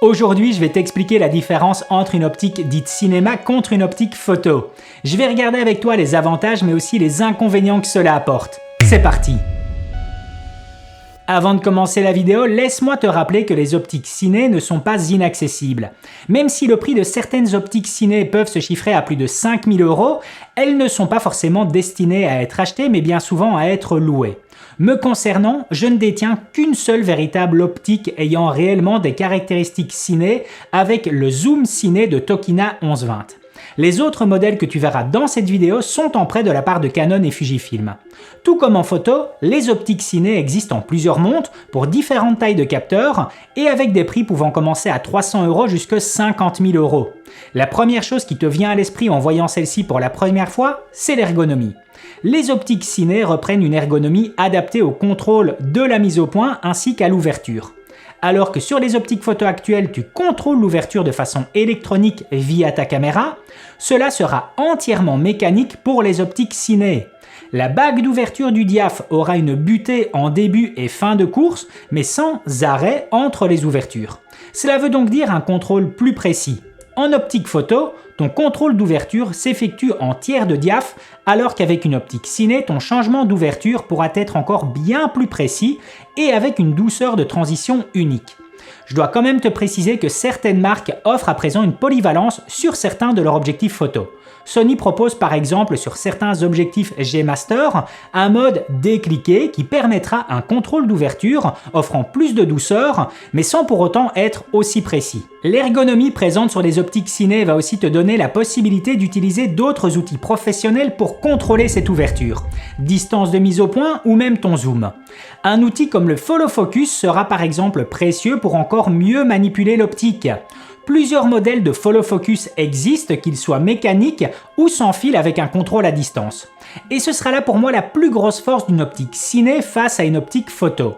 Aujourd'hui, je vais t'expliquer la différence entre une optique dite cinéma contre une optique photo. Je vais regarder avec toi les avantages mais aussi les inconvénients que cela apporte. C'est parti! Avant de commencer la vidéo, laisse-moi te rappeler que les optiques ciné ne sont pas inaccessibles. Même si le prix de certaines optiques ciné peuvent se chiffrer à plus de 5 000 €, elles ne sont pas forcément destinées à être achetées mais bien souvent à être louées. Me concernant, je ne détiens qu'une seule véritable optique ayant réellement des caractéristiques ciné avec le zoom ciné de Tokina 1120. Les autres modèles que tu verras dans cette vidéo sont en prêt de la part de Canon et Fujifilm. Tout comme en photo, les optiques ciné existent en plusieurs montres pour différentes tailles de capteurs et avec des prix pouvant commencer à 300 € jusqu'à 50 000 €. La première chose qui te vient à l'esprit en voyant celle-ci pour la première fois, c'est l'ergonomie. Les optiques ciné reprennent une ergonomie adaptée au contrôle de la mise au point ainsi qu'à l'ouverture. Alors que sur les optiques photo actuelles, tu contrôles l'ouverture de façon électronique via ta caméra, cela sera entièrement mécanique pour les optiques ciné. La bague d'ouverture du diaph aura une butée en début et fin de course, mais sans arrêt entre les ouvertures. Cela veut donc dire un contrôle plus précis. En optique photo, ton contrôle d'ouverture s'effectue en tiers de diaph, alors qu'avec une optique ciné, ton changement d'ouverture pourra être encore bien plus précis et avec une douceur de transition unique. Je dois quand même te préciser que certaines marques offrent à présent une polyvalence sur certains de leurs objectifs photo. Sony propose par exemple sur certains objectifs G Master un mode décliqué qui permettra un contrôle d'ouverture offrant plus de douceur mais sans pour autant être aussi précis. L'ergonomie présente sur les optiques ciné va aussi te donner la possibilité d'utiliser d'autres outils professionnels pour contrôler cette ouverture, distance de mise au point ou même ton zoom. Un outil comme le Follow Focus sera par exemple précieux pour encore mieux manipuler l'optique. Plusieurs modèles de follow focus existent, qu'ils soient mécaniques ou sans fil avec un contrôle à distance. Et ce sera là pour moi la plus grosse force d'une optique ciné face à une optique photo.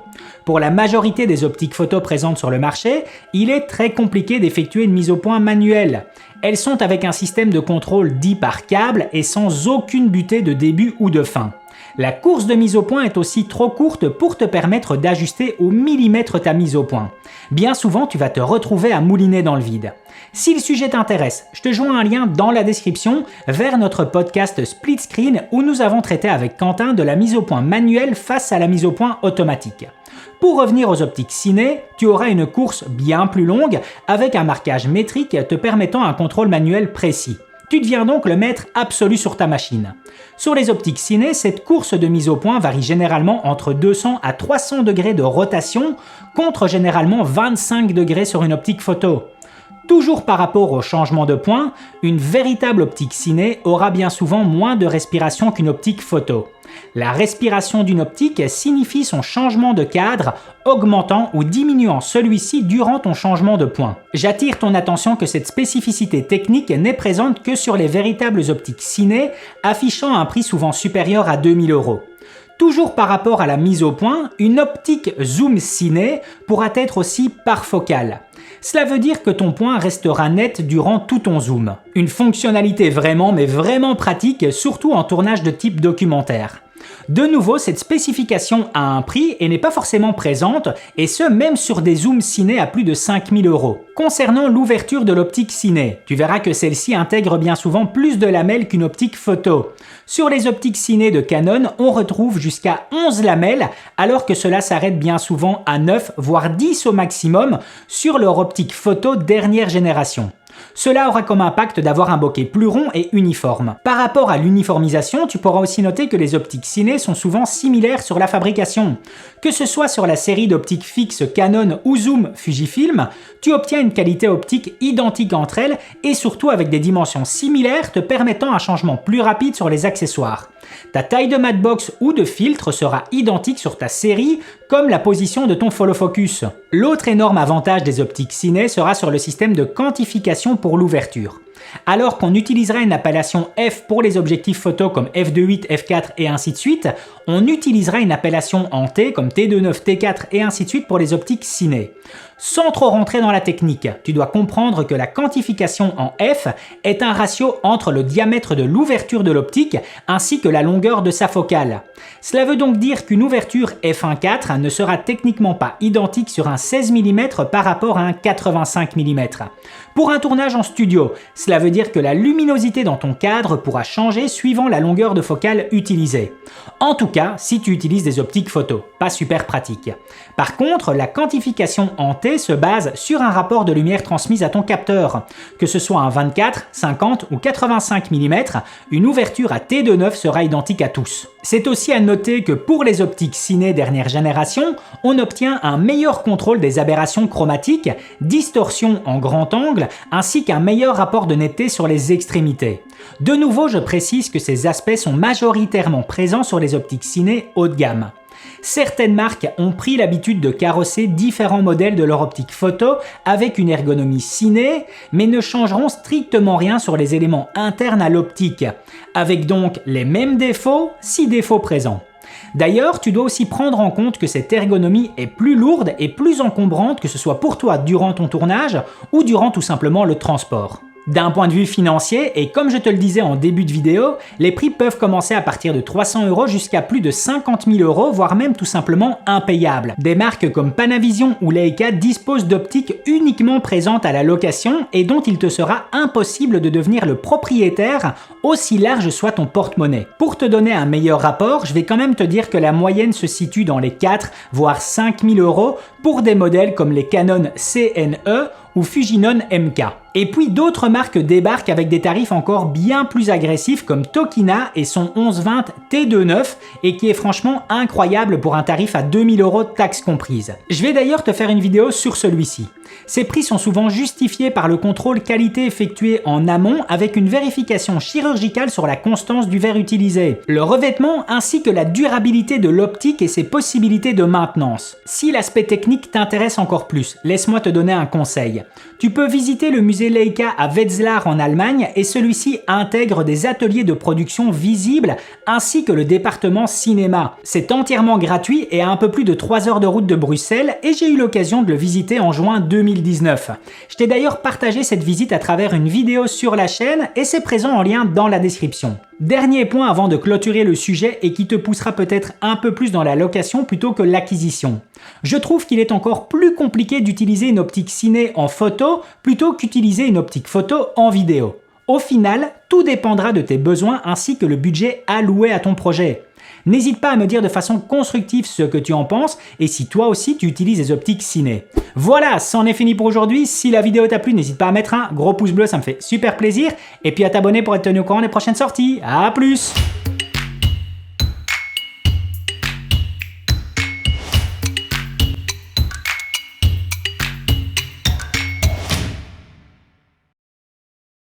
Pour la majorité des optiques photo présentes sur le marché, il est très compliqué d'effectuer une mise au point manuelle. Elles sont avec un système de contrôle dit par câble et sans aucune butée de début ou de fin. La course de mise au point est aussi trop courte pour te permettre d'ajuster au millimètre ta mise au point. Bien souvent, tu vas te retrouver à mouliner dans le vide. Si le sujet t'intéresse, je te joins un lien dans la description vers notre podcast Split Screen où nous avons traité avec Quentin de la mise au point manuelle face à la mise au point automatique. Pour revenir aux optiques ciné, tu auras une course bien plus longue avec un marquage métrique te permettant un contrôle manuel précis. Tu deviens donc le maître absolu sur ta machine. Sur les optiques ciné, cette course de mise au point varie généralement entre 200 à 300 degrés de rotation contre généralement 25 degrés sur une optique photo. Toujours par rapport au changement de point, une véritable optique ciné aura bien souvent moins de respiration qu'une optique photo. La respiration d'une optique signifie son changement de cadre, augmentant ou diminuant celui-ci durant ton changement de point. J'attire ton attention que cette spécificité technique n'est présente que sur les véritables optiques ciné, affichant un prix souvent supérieur à 2 000 €. Toujours par rapport à la mise au point, une optique zoom ciné pourra être aussi parfocale. Cela veut dire que ton point restera net durant tout ton zoom. Une fonctionnalité vraiment pratique, surtout en tournage de type documentaire. De nouveau, cette spécification a un prix et n'est pas forcément présente, et ce même sur des zooms ciné à plus de 5 000 €. Concernant l'ouverture de l'optique ciné, tu verras que celle-ci intègre bien souvent plus de lamelles qu'une optique photo. Sur les optiques ciné de Canon, on retrouve jusqu'à 11 lamelles, alors que cela s'arrête bien souvent à 9 voire 10 au maximum sur leur optique photo dernière génération. Cela aura comme impact d'avoir un bokeh plus rond et uniforme. Par rapport à l'uniformisation, tu pourras aussi noter que les optiques ciné sont souvent similaires sur la fabrication. Que ce soit sur la série d'optiques fixes Canon ou Zoom Fujifilm, tu obtiens une qualité optique identique entre elles et surtout avec des dimensions similaires te permettant un changement plus rapide sur les accessoires. Ta taille de matbox ou de filtre sera identique sur ta série, comme la position de ton follow focus. L'autre énorme avantage des optiques ciné sera sur le système de quantification pour l'ouverture. Alors qu'on utiliserait une appellation F pour les objectifs photo comme f2.8, f4 et ainsi de suite, on utilisera une appellation en T comme T2.9, T4 et ainsi de suite pour les optiques ciné. Sans trop rentrer dans la technique, tu dois comprendre que la quantification en F est un ratio entre le diamètre de l'ouverture de l'optique ainsi que la longueur de sa focale. Cela veut donc dire qu'une ouverture f1.4 ne sera techniquement pas identique sur un 16 mm par rapport à un 85 mm. Pour un tournage en studio, cela veut dire que la luminosité dans ton cadre pourra changer suivant la longueur de focale utilisée. En tout cas, si tu utilises des optiques photo, pas super pratique. Par contre, la quantification en T se base sur un rapport de lumière transmise à ton capteur. Que ce soit un 24, 50 ou 85 mm, une ouverture à T2.9 sera identique à tous. C'est aussi à noter que pour les optiques ciné dernière génération, on obtient un meilleur contrôle des aberrations chromatiques, distorsion en grand angle, ainsi qu'un meilleur rapport de netteté sur les extrémités. De nouveau, je précise que ces aspects sont majoritairement présents sur les optiques ciné haut de gamme. Certaines marques ont pris l'habitude de carrosser différents modèles de leur optique photo avec une ergonomie ciné, mais ne changeront strictement rien sur les éléments internes à l'optique, avec donc les mêmes défauts, si défauts présents. D'ailleurs, tu dois aussi prendre en compte que cette ergonomie est plus lourde et plus encombrante que ce soit pour toi durant ton tournage ou durant tout simplement le transport. D'un point de vue financier, et comme je te le disais en début de vidéo, les prix peuvent commencer à partir de 300 € jusqu'à plus de 50 000 €, voire même tout simplement impayables. Des marques comme Panavision ou Leica disposent d'optiques uniquement présentes à la location et dont il te sera impossible de devenir le propriétaire, aussi large soit ton porte-monnaie. Pour te donner un meilleur rapport, je vais quand même te dire que la moyenne se situe dans les 4 voire 5 000 € pour des modèles comme les Canon CNE ou Fujinon MK. Et puis d'autres marques débarquent avec des tarifs encore bien plus agressifs comme Tokina et son 1120 T2.9 et qui est franchement incroyable pour un tarif à 2000 € taxes comprises. Je vais d'ailleurs te faire une vidéo sur celui-ci. Ces prix sont souvent justifiés par le contrôle qualité effectué en amont avec une vérification chirurgicale sur la constance du verre utilisé, le revêtement ainsi que la durabilité de l'optique et ses possibilités de maintenance. Si l'aspect technique t'intéresse encore plus, laisse-moi te donner un conseil. Tu peux visiter le musée Leica à Wetzlar en Allemagne et celui-ci intègre des ateliers de production visibles ainsi que le département cinéma. C'est entièrement gratuit et à un peu plus de 3 heures de route de Bruxelles et j'ai eu l'occasion de le visiter en juin 2019. Je t'ai d'ailleurs partagé cette visite à travers une vidéo sur la chaîne et c'est présent en lien dans la description. Dernier point avant de clôturer le sujet et qui te poussera peut-être un peu plus dans la location plutôt que l'acquisition. Je trouve qu'il est encore plus compliqué d'utiliser une optique ciné en photo plutôt qu'utiliser une optique photo en vidéo. Au final, tout dépendra de tes besoins ainsi que le budget alloué à ton projet. N'hésite pas à me dire de façon constructive ce que tu en penses et si toi aussi tu utilises des optiques ciné. Voilà, c'en est fini pour aujourd'hui. Si la vidéo t'a plu, n'hésite pas à mettre un gros pouce bleu, ça me fait super plaisir. Et puis à t'abonner pour être tenu au courant des prochaines sorties. À plus!